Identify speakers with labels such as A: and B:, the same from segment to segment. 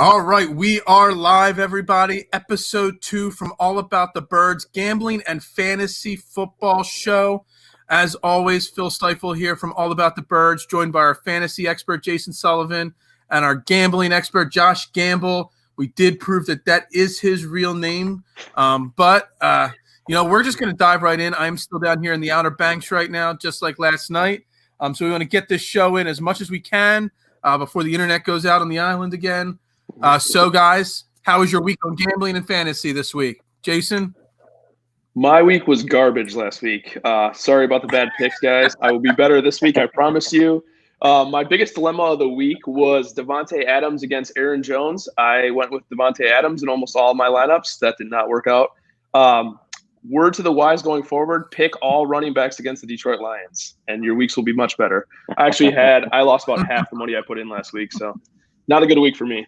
A: All right, we are live, everybody. Episode 2 from All About the Birds, Gambling and Fantasy Football Show. As always, Phil Stifel here from All About the Birds, joined by our fantasy expert, Jason Sullivan, and our gambling expert, Josh Gamble. We did prove that is his real name, but we're just going to dive right in. I'm still down here in the Outer Banks right now, just like last night. So we want to get this show in as much as we can before the internet goes out on the island again. So, guys, how was your week on gambling and fantasy this week? Jason?
B: My week was garbage last week. Sorry about the bad picks, guys. I will be better this week, I promise you. My biggest dilemma of the week was Devontae Adams against Aaron Jones. I went with Devontae Adams in almost all of my lineups. That did not work out. Word to the wise going forward, pick all running backs against the Detroit Lions, and your weeks will be much better. I lost about half the money I put in last week, so not a good week for me.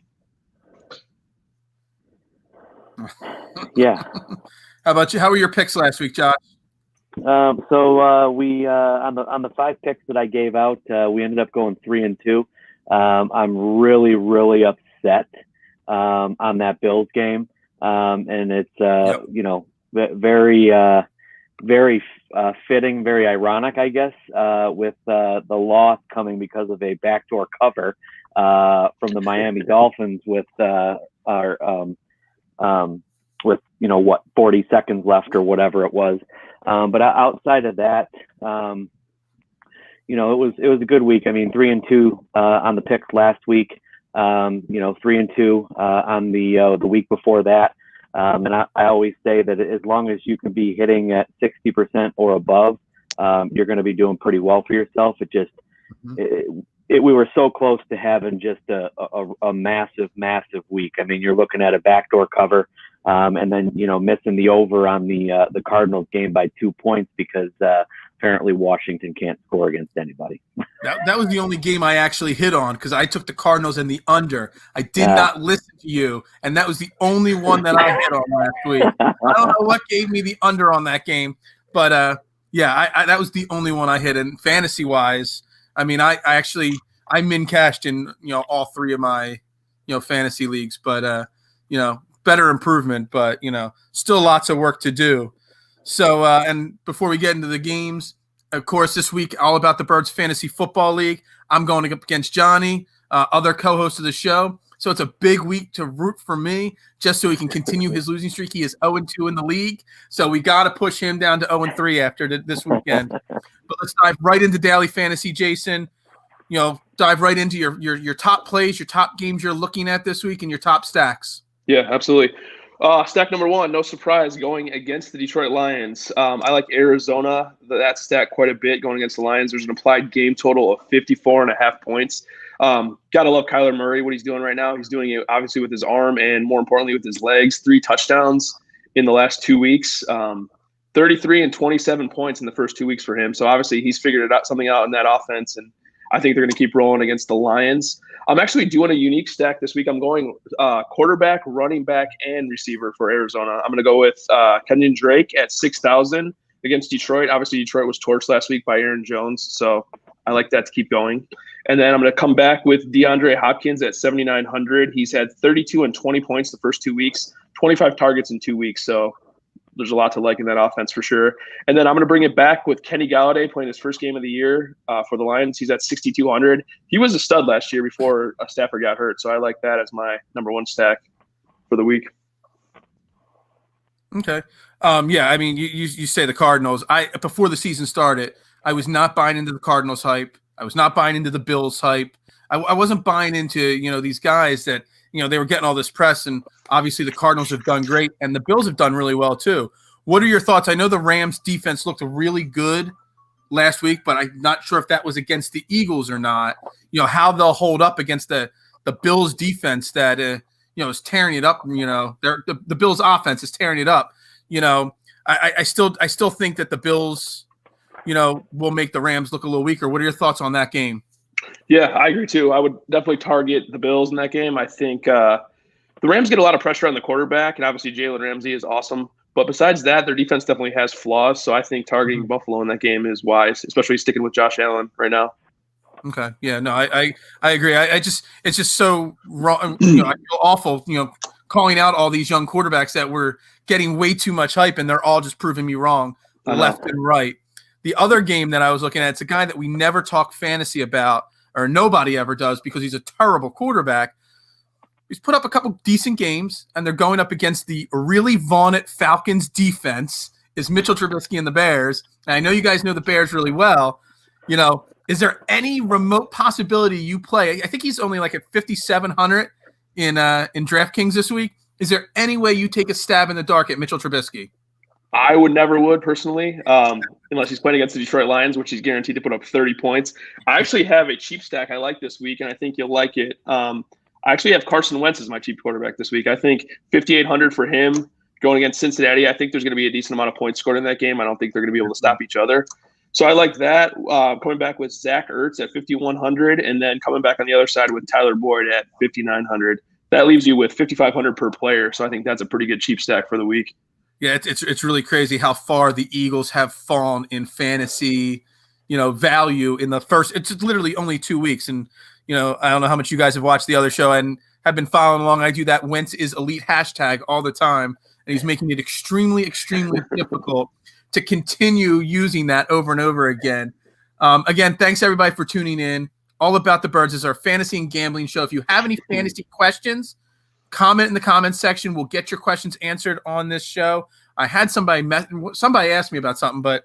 C: Yeah.
A: How about you? How were your picks last week, Josh?
C: So we on the 5 picks that I gave out, we ended up going 3-2. I'm really upset on that Bills game, and it's very fitting, very ironic, I guess, with the loss coming because of a backdoor cover from the Miami Dolphins with with 40 seconds left or whatever it was. But outside of that, it was a good week. I mean, 3-2 on the picks last week. 3-2 on the week before that. And I always say that as long as you can be hitting at 60% or above, you're going to be doing pretty well for yourself. We were so close to having just a massive week. I mean, you're looking at a backdoor cover, and then missing the over on the Cardinals game by 2 points because apparently Washington can't score against anybody.
A: That was the only game I actually hit on because I took the Cardinals and the under. I did not listen to you, and that was the only one that I hit on last week. I don't know what gave me the under on that game, but that was the only one I hit. And fantasy wise, I mean, I min cashed in all 3 of my fantasy leagues, but better improvement, but still lots of work to do. So and before we get into the games, of course, this week All About the Birds Fantasy Football League. I'm going up against Johnny, other co-host of the show. So it's a big week to root for me, just so he can continue his losing streak. He is 0-2 in the league, so we got to push him down to 0-3 after this weekend. But let's dive right into daily fantasy, Jason. Dive right into your top plays, your top games you're looking at this week, and your top stacks.
B: Yeah, absolutely. Stack number 1, no surprise, going against the Detroit Lions. I like Arizona, that stack quite a bit going against the Lions. There's an implied game total of 54.5 points. Gotta love Kyler Murray, what he's doing right now. He's doing it obviously with his arm and more importantly with his legs. 3 touchdowns in the last 2 weeks. 33 and 27 points in the first 2 weeks for him. So obviously he's figured something out in that offense, and I think they're going to keep rolling against the Lions. I'm actually doing a unique stack this week. I'm going quarterback, running back, and receiver for Arizona. I'm going to go with Kenyon Drake at 6,000 against Detroit. Obviously, Detroit was torched last week by Aaron Jones, so I like that to keep going. And then I'm going to come back with DeAndre Hopkins at 7,900. He's had 32 and 20 points the first 2 weeks, 25 targets in 2 weeks, so there's a lot to like in that offense for sure. And then I'm going to bring it back with Kenny Galladay playing his first game of the year for the Lions. He's at 6,200. He was a stud last year before Stafford got hurt, so I like that as my number 1 stack for the week.
A: Okay. I mean, you say the Cardinals. Before the season started, I was not buying into the Cardinals hype. I was not buying into the Bills hype. I wasn't buying into these guys that they were getting all this press, and obviously the Cardinals have done great, and the Bills have done really well too. What are your thoughts? I know the Rams defense looked really good last week, but I'm not sure if that was against the Eagles or not. How they'll hold up against the Bills defense that is tearing it up. The Bills offense is tearing it up. I still think that the Bills will make the Rams look a little weaker. What are your thoughts on that game?
B: Yeah, I agree too. I would definitely target the Bills in that game. I think the Rams get a lot of pressure on the quarterback, and obviously Jalen Ramsey is awesome. But besides that, their defense definitely has flaws. So I think targeting Buffalo in that game is wise, especially sticking with Josh Allen right now.
A: Okay. Yeah. No, I agree. It's just so wrong. I feel awful. Calling out all these young quarterbacks that were getting way too much hype, and they're all just proving me wrong, left and right. The other game that I was looking at, it's a guy that we never talk fantasy about, or nobody ever does, because he's a terrible quarterback. He's put up a couple decent games, and they're going up against the really vaunted Falcons defense. Is Mitchell Trubisky and the Bears? And I know you guys know the Bears really well. Is there any remote possibility you play? I think he's only like at 5,700 in DraftKings this week. Is there any way you take a stab in the dark at Mitchell Trubisky?
B: I would personally, unless he's playing against the Detroit Lions, which he's guaranteed to put up 30 points. I actually have a cheap stack I like this week, and I think you'll like it. I actually have Carson Wentz as my cheap quarterback this week. I think 5,800 for him going against Cincinnati. I think there's going to be a decent amount of points scored in that game. I don't think they're going to be able to stop each other. So I like that. Coming back with Zach Ertz at 5,100, and then coming back on the other side with Tyler Boyd at 5,900. That leaves you with 5,500 per player. So I think that's a pretty good cheap stack for the week.
A: Yeah, it's really crazy how far the Eagles have fallen in fantasy, value in the first. It's literally only 2 weeks, and I don't know how much you guys have watched the other show and have been following along. I do that Wentz is elite hashtag all the time, and he's making it extremely, extremely difficult to continue using that over and over again. Again, thanks everybody for tuning in. All About the Birds is our fantasy and gambling show. If you have any fantasy questions, comment in the comments section. We'll get your questions answered on this show. I had somebody asked me about something, but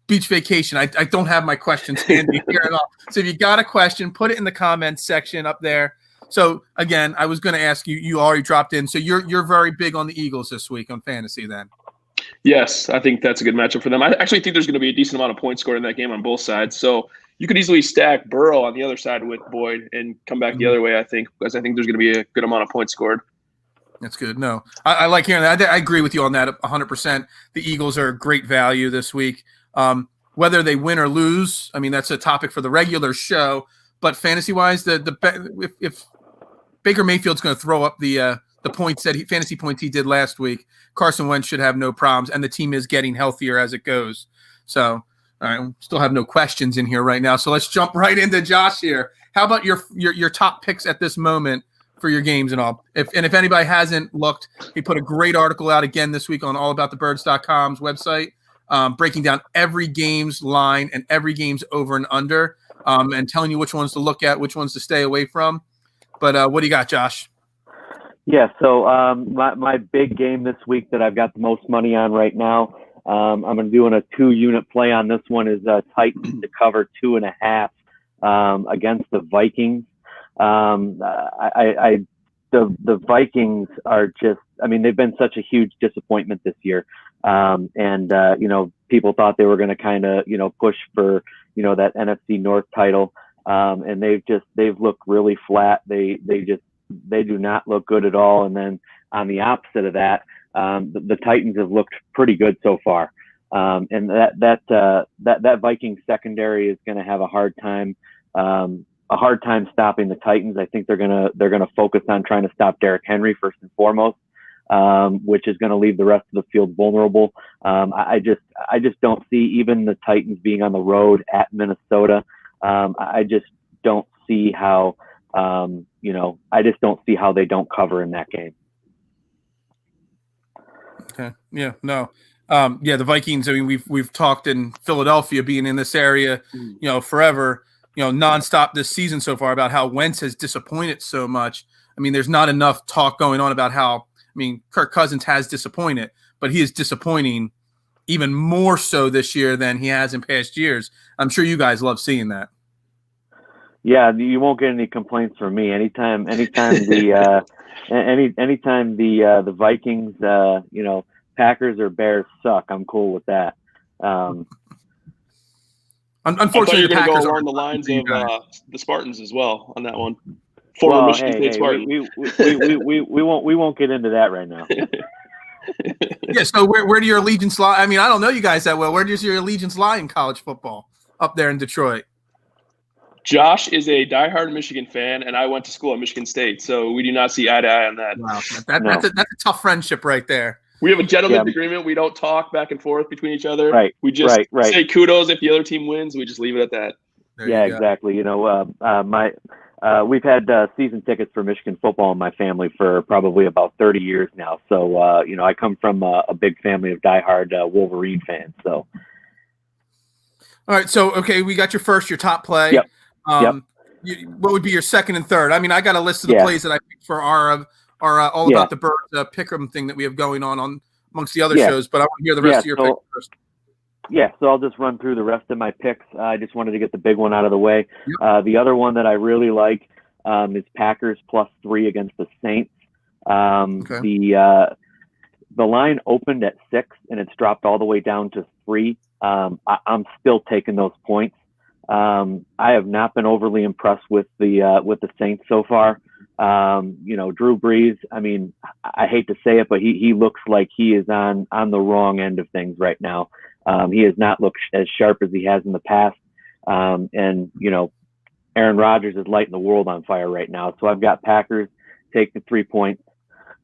A: beach vacation, I don't have my questions handy here at all. So if you got a question, put it in the comments section up there. So again, I was going to ask you. You already dropped in, so you're very big on the Eagles this week on fantasy. Then,
B: yes, I think that's a good matchup for them. I actually think there's going to be a decent amount of points scored in that game on both sides. So you could easily stack Burrow on the other side with Boyd and come back the other way. I think, because I think there's going to be a good amount of points scored.
A: That's good. No, I like hearing that. I agree with you on that 100%. The Eagles are a great value this week. Whether they win or lose, I mean, that's a topic for the regular show. But fantasy-wise, if Baker Mayfield's going to throw up the points fantasy points he did last week, Carson Wentz should have no problems, and the team is getting healthier as it goes. So, all right, we still have no questions in here right now. So let's jump right into Josh here. How about your top picks at this moment for your games and all? If anybody hasn't looked, he put a great article out again this week on allaboutthebirds.com's website, breaking down every game's line and every game's over and under, and telling you which ones to look at, which ones to stay away from. But what do you got, Josh?
C: Yeah, so my big game this week that I've got the most money on right now, I'm doing a 2-unit play on this one, is Titans to cover 2.5 against the Vikings. The Vikings are just, I mean, they've been such a huge disappointment this year. People thought they were going to kind of, push for, that NFC North title. And they've looked really flat. They do not look good at all. And then on the opposite of that, the Titans have looked pretty good so far. And that Vikings secondary is going to have a hard time stopping the Titans. I think they're gonna focus on trying to stop Derrick Henry first and foremost, which is going to leave the rest of the field vulnerable. I just don't see even the Titans being on the road at Minnesota. I just don't see how they don't cover in that game.
A: Okay. Yeah. No. The Vikings. I mean, we've talked in Philadelphia being in this area, forever. Nonstop this season so far about how Wentz has disappointed so much. I mean, there's not enough talk going on about how, Kirk Cousins has disappointed, but he is disappointing even more so this year than he has in past years. I'm sure you guys love seeing that.
C: Yeah, you won't get any complaints from me. Anytime the Vikings, Packers or Bears suck, I'm cool with that.
B: Unfortunately, you're going to go along the lines of the Spartans as well on that one. Former Michigan State Spartans.
C: We won't get into that right now.
A: Yeah. So where do your allegiance lie? I mean, I don't know you guys that well. Where does your allegiance lie in college football up there in Detroit?
B: Josh is a diehard Michigan fan, and I went to school at Michigan State, so we do not see eye to eye on that.
A: Wow, that's a tough friendship right there.
B: We have a gentleman's agreement. We don't talk back and forth between each other.
C: Right.
B: We just say kudos if the other team wins. We just leave it at that.
A: There
C: Yeah,
A: you go.
C: exactly. We've had season tickets for Michigan football in my family for probably about 30 years now. So, I come from a big family of diehard Wolverine fans. So,
A: All right. So, okay, we got your top play.
C: yep, yep,
A: What would be your second and third? I mean, I got a list of the
C: yeah,
A: plays that I picked for our All
C: yeah,
A: About the Birds pick'em thing that we have going on amongst the other
C: yeah,
A: shows, but I want to hear the rest
C: yeah.
A: of your picks first.
C: So I'll just run through the rest of my picks. I just wanted to get the big one out of the way.
A: Yep.
C: The other one that I really like is Packers +3 against the Saints.
A: Okay.
C: The line opened at 6 and it's dropped all the way down to 3. I'm still taking those points. I have not been overly impressed with the Saints so far. Drew Brees, I mean, I hate to say it, but he looks like he is on the wrong end of things right now. He has not looked as sharp as he has in the past. Aaron Rodgers is lighting the world on fire right now. So I've got Packers take the 3 points.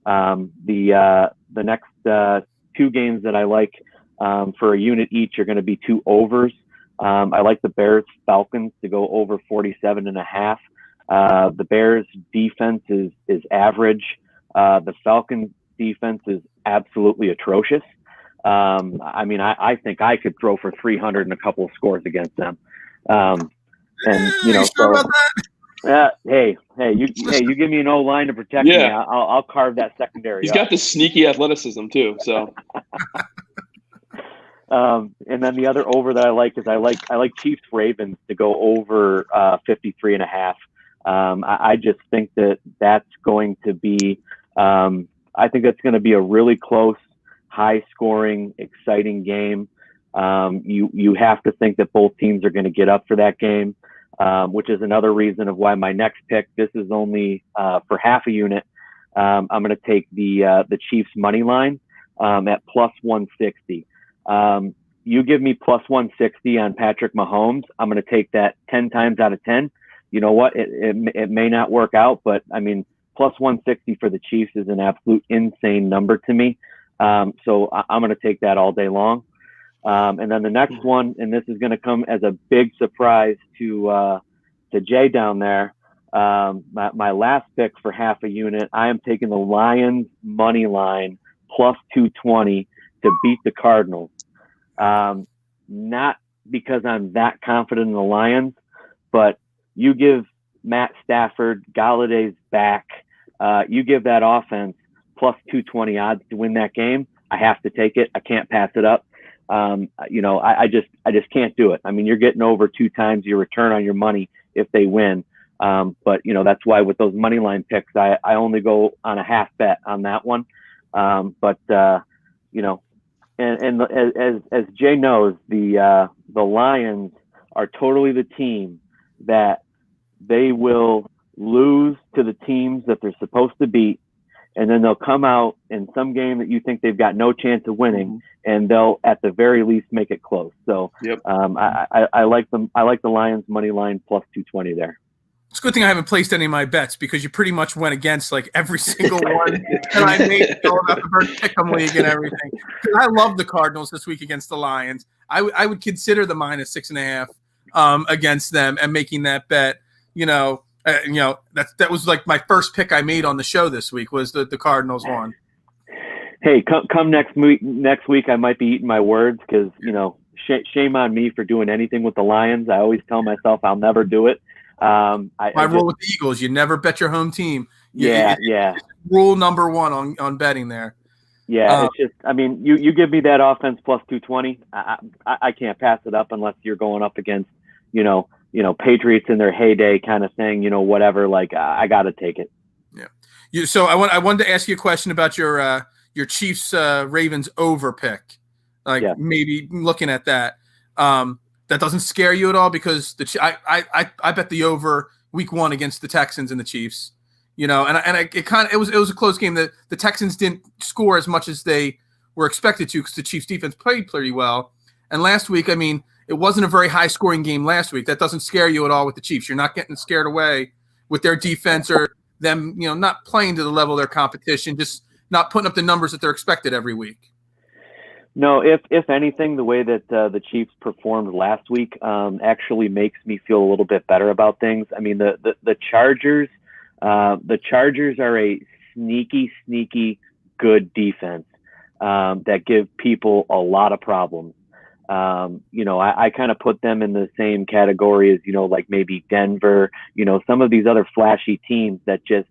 C: The next 2 games that I like for a unit each are going to be 2 overs. I like the Bears Falcons to go over 47.5. The Bears defense is average. The Falcons defense is absolutely atrocious. I think I could throw for 300 and a couple of scores against them.
A: You sure about that?
C: Hey, you give me an O-line to protect me. I'll carve that secondary.
B: He's got this sneaky athleticism too. So,
C: and then the other over that I like is I like Chiefs Ravens to go over 53.5. I just think that's going to be. I think that's going to be a really close, high-scoring, exciting game. You have to think that both teams are going to get up for that game. Which is another reason of why my next pick, this is only for half a unit. I'm going to take the Chiefs money line at +160. You give me +160 on Patrick Mahomes, I'm going to take that 10 times out of 10. You know what? It may not work out, but I mean, +160 for the Chiefs is an absolute insane number to me. So I'm going to take that all day long. And then the next one, and this is going to come as a big surprise to Jay down there. My last pick for half a unit, I am taking the Lions money line +220 to beat the Cardinals. Not because I'm that confident in the Lions, but you give Matt Stafford, Galladay's back, you give that offense +220 odds to win that game. I have to take it. I can't pass it up. I just can't do it. I mean, you're getting over 2 times your return on your money if they win. But that's why with those money line picks, I only go on a half bet on that one. And as Jay knows, the Lions are totally the team that they will lose to the teams that they're supposed to beat. And then they'll come out in some game that you think they've got no chance of winning, and they'll at the very least make it close. So
B: yep.
C: I like them. I like the Lions money line +220 there.
A: It's a good thing I haven't placed any of my bets because you pretty much went against like every single one that I made All About the Birds Pick'em League and everything. Because I love the Cardinals this week against the Lions. I would consider the -6.5 against them and making that bet. That was like my first pick I made on the show this week was the Cardinals one.
C: Hey, come next week I might be eating my words because shame on me for doing anything with the Lions. I always tell myself I'll never do it.
A: My rule with the Eagles, you never bet your home team.
C: Yeah.
A: Rule number 1 on betting there.
C: Yeah, it's just, I mean, you give me that offense +220. I can't pass it up unless you're going up against, Patriots in their heyday kind of thing, whatever. Like, I got to take it.
A: Yeah. So I wanted to ask you a question about your Chiefs Ravens over pick. Maybe looking at that. That doesn't scare you at all because I bet the over week 1 against the Texans and the Chiefs, it was a close game. The Texans didn't score as much as they were expected to because the Chiefs defense played pretty well. And last week, I mean, it wasn't a very high scoring game last week. That doesn't scare you at all with the Chiefs. You're not getting scared away with their defense or them, not playing to the level of their competition, just not putting up the numbers that they're expected every week.
C: No, if anything, the way that the Chiefs performed last week actually makes me feel a little bit better about things. I mean, the Chargers are a sneaky good defense that give people a lot of problems. I kind of put them in the same category as, like maybe Denver, some of these other flashy teams that just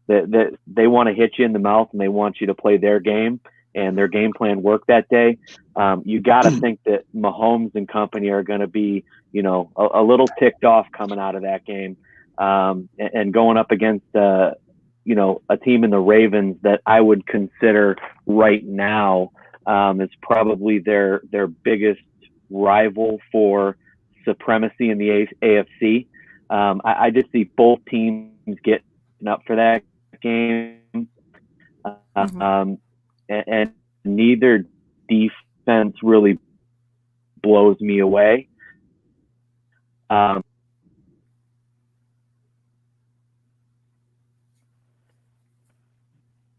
C: that they want to hit you in the mouth and they want you to play their game and their game plan work that day. You got to think that Mahomes and company are going to be, a little ticked off coming out of that game and going up against, a team in the Ravens that I would consider right now is probably their biggest rival for supremacy in the AFC. I just see both teams getting up for that game. And neither defense really blows me away.
A: Did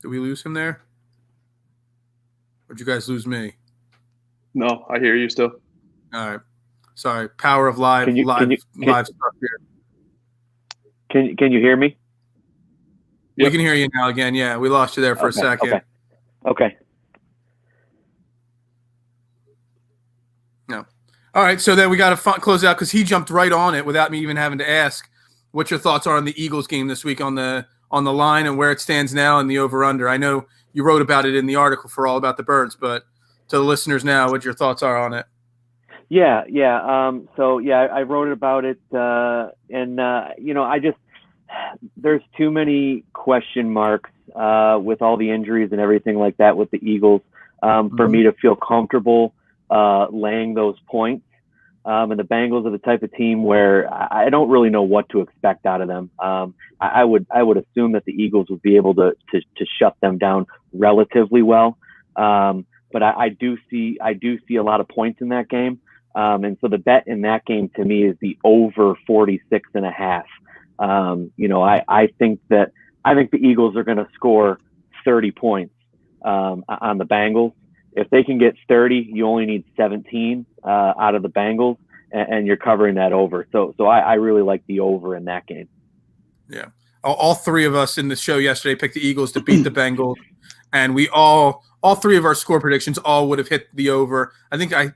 A: we lose him there? Or did you guys lose me?
B: No, I hear you still.
A: All right. Sorry. Power of live stuff here.
C: Can you hear me?
A: We can hear you now again. Yeah, we lost you there for a second.
C: Okay.
A: No. All right. So then we got to close out because he jumped right on it without me even having to ask what your thoughts are on the Eagles game this week on the line and where it stands now and the over/under. I know you wrote about it in the article for All About the Birds, but to the listeners now, what your thoughts are on it.
C: Yeah. I wrote about it, I just there's too many question marks with all the injuries and everything like that with the Eagles for me to feel comfortable laying those points. And the Bengals are the type of team where I don't really know what to expect out of them. I would assume that the Eagles would be able to shut them down relatively well. But I do see a lot of points in that game. And so the bet in that game to me is the over 46.5. I think the Eagles are going to score 30 points on the Bengals. If they can get 30, you only need 17 out of the Bengals, and you're covering that over. So I really like the over in that game.
A: Yeah, all three of us in the show yesterday picked the Eagles to beat the Bengals, and we all three of our score predictions all would have hit the over. I think I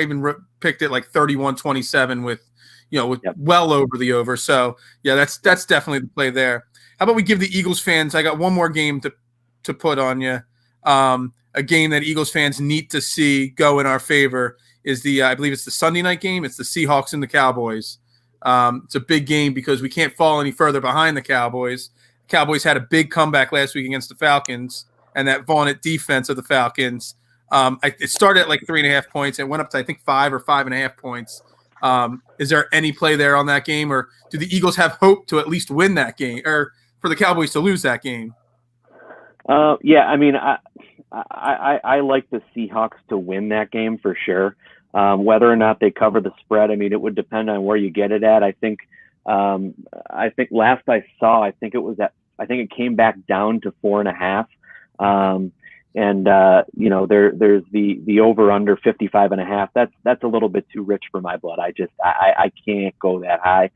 A: even picked it like 31-27 with well over the over. So yeah, that's definitely the play there. How about we give the Eagles fans? I got one more game to put on you. A game that Eagles fans need to see go in our favor is I believe it's the Sunday night game. It's the Seahawks and the Cowboys. It's a big game because we can't fall any further behind the Cowboys. Cowboys had a big comeback last week against the Falcons, and that vaunted defense of the Falcons. It started at like 3.5 points. It went up to, I think, 5 or 5.5 points. Is there any play there on that game, or do the Eagles have hope to at least win that game, or for the Cowboys to lose that game?
C: Yeah, I mean, I like the Seahawks to win that game for sure. Whether or not they cover the spread, I mean, it would depend on where you get it at. I think last I saw, I think it came back down to 4.5. There's the over under 55.5. That's a little bit too rich for my blood. I can't go that high.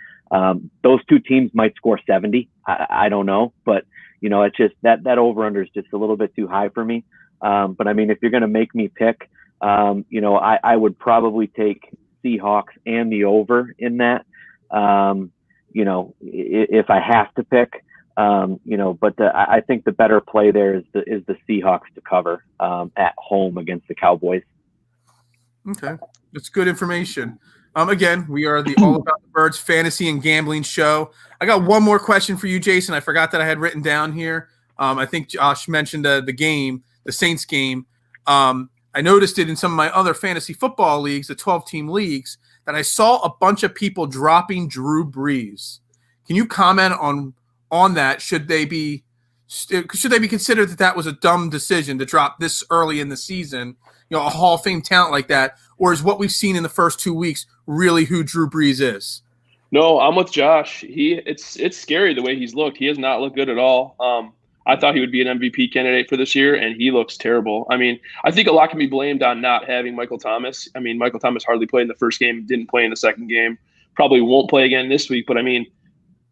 C: Those two teams might score 70. I don't know, but it's just that over under is just a little bit too high for me. But I mean, if you're going to make me pick, I would probably take Seahawks and the over in that. If I have to pick. But I think the better play there is the Seahawks to cover at home against the Cowboys.
A: Okay, that's good information. Again, we are the All About the Birds fantasy and gambling show. I got one more question for you, Jason. I forgot that I had written down here. I think Josh mentioned the Saints game. I noticed it in some of my other fantasy football leagues, the 12-team leagues, that I saw a bunch of people dropping Drew Brees. Can you comment on that? Should they be considered that was a dumb decision to drop this early in the season, a Hall of Fame talent like that, or is what we've seen in the first 2 weeks really who Drew Brees is?
B: No, I'm with Josh. It's scary the way he's looked. He has not looked good at all. I thought he would be an MVP candidate for this year, and he looks terrible. I mean, I think a lot can be blamed on not having Michael Thomas. I mean, Michael Thomas hardly played in the first game, didn't play in the second game, probably won't play again this week. But I mean,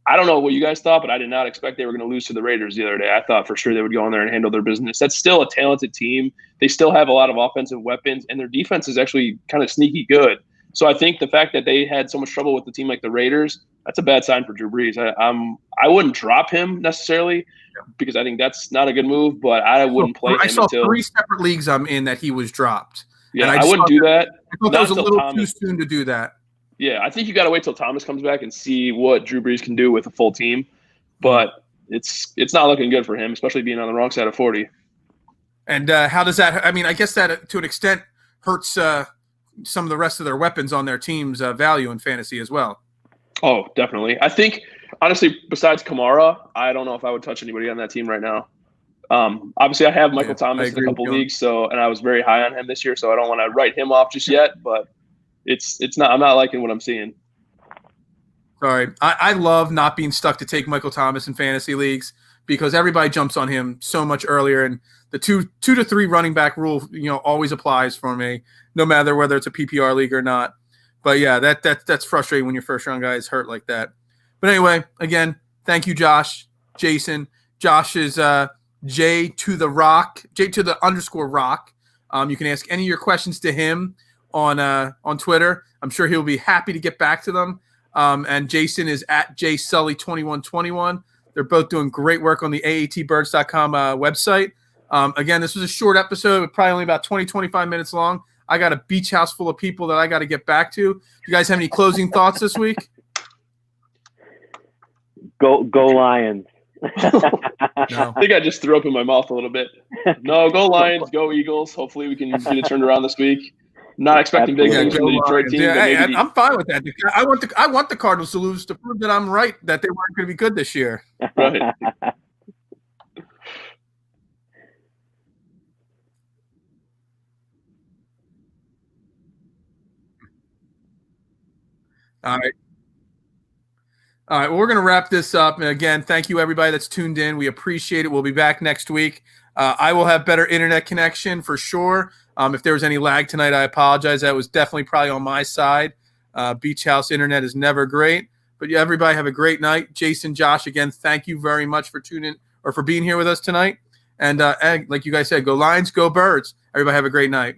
B: I don't know what you guys thought, but I did not expect they were going to lose to the Raiders the other day. I thought for sure they would go in there and handle their business. That's still a talented team. They still have a lot of offensive weapons, and their defense is actually kind of sneaky good. So I think the fact that they had so much trouble with the team like the Raiders, that's a bad sign for Drew Brees. I wouldn't drop him necessarily because I think that's not a good move, but I wouldn't play him
A: I saw
B: until
A: 3 separate leagues I'm in that he was dropped.
B: Yeah, I wouldn't do that.
A: I thought that was a little too soon to do that.
B: Yeah, I think you got to wait till Thomas comes back and see what Drew Brees can do with a full team. But it's not looking good for him, especially being on the wrong side of 40.
A: And how does that – I mean, I guess that to an extent hurts some of the rest of their weapons on their team's value in fantasy as well.
B: Oh, definitely. I think, honestly, besides Kamara, I don't know if I would touch anybody on that team right now. Obviously, I have Michael Thomas in a couple leagues, and I was very high on him this year, so I don't want to write him off just yet. But it's not. I'm not liking what I'm seeing.
A: Sorry, I love not being stuck to take Michael Thomas in fantasy leagues because everybody jumps on him so much earlier, and the two to three running back rule, always applies for me, no matter whether it's a PPR league or not. But yeah, that's frustrating when your first round guy is hurt like that. But anyway, again, thank you, Josh, Jason. Josh is J to the _ rock. You can ask any of your questions to him on Twitter. I'm sure he'll be happy to get back to them. And Jason is at jsully2121. They're both doing great work on the aatbirds.com website. Again, this was a short episode, probably only about 20-25 minutes long. I got a beach house full of people that I got to get back to. You guys have any closing thoughts this week?
C: Go Lions.
B: No. I think I just threw up in my mouth a little bit. No, go Lions, go Eagles. Hopefully we can get it turned around this week. Not expecting big things from the Detroit team.
A: Yeah, I'm fine with that. I want the Cardinals to lose to prove that I'm right, that they weren't going to be good this year.
B: Right.
A: All right. Well, we're going to wrap this up. And again, thank you, everybody that's tuned in. We appreciate it. We'll be back next week. I will have better internet connection for sure. If there was any lag tonight, I apologize. That was definitely probably on my side. Beach house internet is never great. But yeah, everybody have a great night. Jason, Josh, again, thank you very much for tuning or for being here with us tonight. And like you guys said, go Lions, go Birds. Everybody have a great night.